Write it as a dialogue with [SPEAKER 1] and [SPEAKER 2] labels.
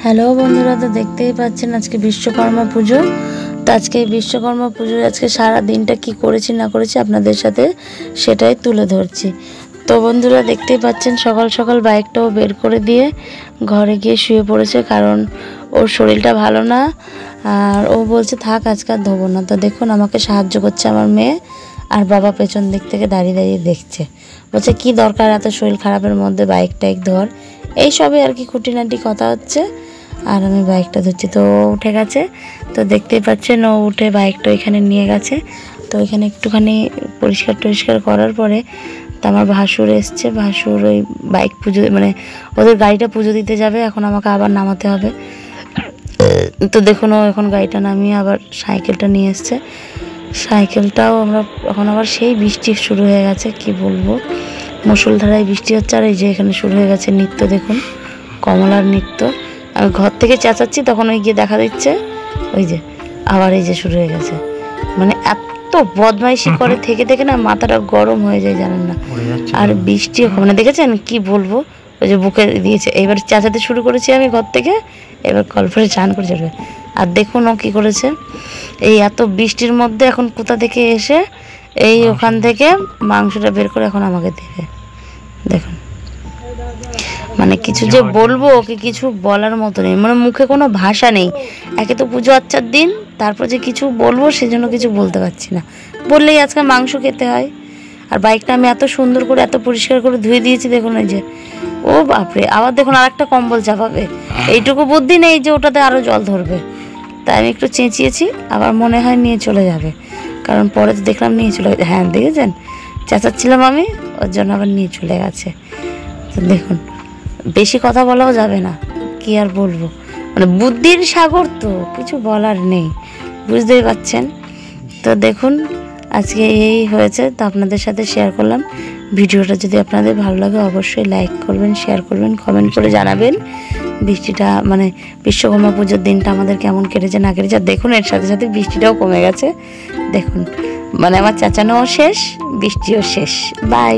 [SPEAKER 1] Hello বন্ধুরা, তো দেখতেই পাচ্ছেন আজকে বিশ্বকর্মা পুজো। তো আজকে বিশ্বকর্মা পুজোর আজকে সারা দিনটা কি করেছি না করেছি আপনাদের সাথে সেটাই তুলে ধরছি। তো বন্ধুরা দেখতেই পাচ্ছেন সকাল সকাল বাইকটাও বের করে দিয়ে ঘরে গিয়ে শুয়ে পড়েছে, কারণ ওর শরীরটা ভালো না। আর ও বলছে থাক আজকে আর ধোবো না। তো দেখুন আমাকে সাহায্য করছে আমার মেয়ে, আর বাবা পেছন দিক থেকে দাঁড়িয়ে দাঁড়িয়ে দেখছে, বলছে কি দরকার এত শরীর খারাপের মধ্যে বাইক টাইক ধর, এইসবই আর কি খুঁটিনাটি কথা হচ্ছে। আর আমি বাইকটা ধরছি, তো উঠে গেছে। তো দেখতেই পাচ্ছেন ও উঠে বাইকটা এখানে নিয়ে গেছে। তো এখানে একটুখানি পরিষ্কার টরিষ্কার করার পরে তো আমার ভাসুর এসছে, ভাসুর ওই বাইক পুজো মানে ওদের গাড়িটা পুজো দিতে যাবে, এখন আমাকে আবার নামাতে হবে। তো দেখুন ও এখন গাড়িটা নামিয়ে আবার সাইকেলটা নিয়ে এসছে। সাইকেলটাও আমরা এখন আবার সেই বৃষ্টি শুরু হয়ে গেছে, কি বলবো, মুষলধারায় বৃষ্টি হচ্ছে। আর এই যে এখানে শুরু হয়ে গেছে নৃত্য, দেখুন কমলার নৃত্য। আমি ঘর থেকে চেঁচাচ্ছি, তখন ওই গিয়ে দেখা দিচ্ছে ওই যে আবার এই যে শুরু হয়ে গেছে। মানে এত বদমাইশি করে থেকে থেকে না মাথাটা গরম হয়ে যায়, জানেন না। আর বৃষ্টিও মানে দেখেছেন কি বলবো, ওই যে বুকে দিয়েছে। এবার চেঁচাতে শুরু করেছি আমি ঘর থেকে, এবার কলফরে চান করে চলবে। আর দেখুন ও কী করেছে, এই এত বৃষ্টির মধ্যে এখন কোথা থেকে এসে এই ওখান থেকে মাংসটা বের করে এখন আমাকে দেবে। দেখুন মানে কিছু যে বলবো ওকে, কিছু বলার মতো নেই, মানে মুখে কোনো ভাষা নেই। একে তো পুজো আচ্চার দিন, তারপর যে কিছু বলবো সেজন্য কিছু বলতে পারছি না। বললেই আজকে মাংস খেতে হয়। আর বাইকটা আমি এত সুন্দর করে এত পরিষ্কার করে ধুয়ে দিয়েছি, দেখুন এই যে, ও বাপরে, আবার দেখুন আর একটা কম্বল চাপাবে। এইটুকু বুদ্ধি নেই যে ওটাতে আরও জল ধরবে। তাই আমি একটু চেঁচিয়েছি, আবার মনে হয় নিয়ে চলে যাবে, কারণ পরে তো দেখলাম নিয়ে চলে গেছে। হ্যাঁ দেখেছেন, চেঁচাচ্ছিলাম আমি, ওর জন্য আবার নিয়ে চলে গেছে। তো দেখুন বেশি কথা বলাও যাবে না, কি আর বলবো, মানে বুদ্ধির সাগর, তো কিছু বলার নেই, বুঝতেই পারছেন। তো দেখুন আজকে এই হয়েছে, তো আপনাদের সাথে শেয়ার করলাম। ভিডিওটা যদি আপনাদের ভালো লাগে অবশ্যই লাইক করবেন, শেয়ার করবেন, কমেন্ট করে জানাবেন বৃষ্টিটা মানে বিশ্বকর্মা পুজোর দিনটা আমাদের কেমন কেটেছে না কেটেছে। আর দেখুন এর সাথে সাথে বৃষ্টিটাও কমে গেছে, দেখুন মানে আমার চেঁচানোও শেষ, বৃষ্টিও শেষ। বাই।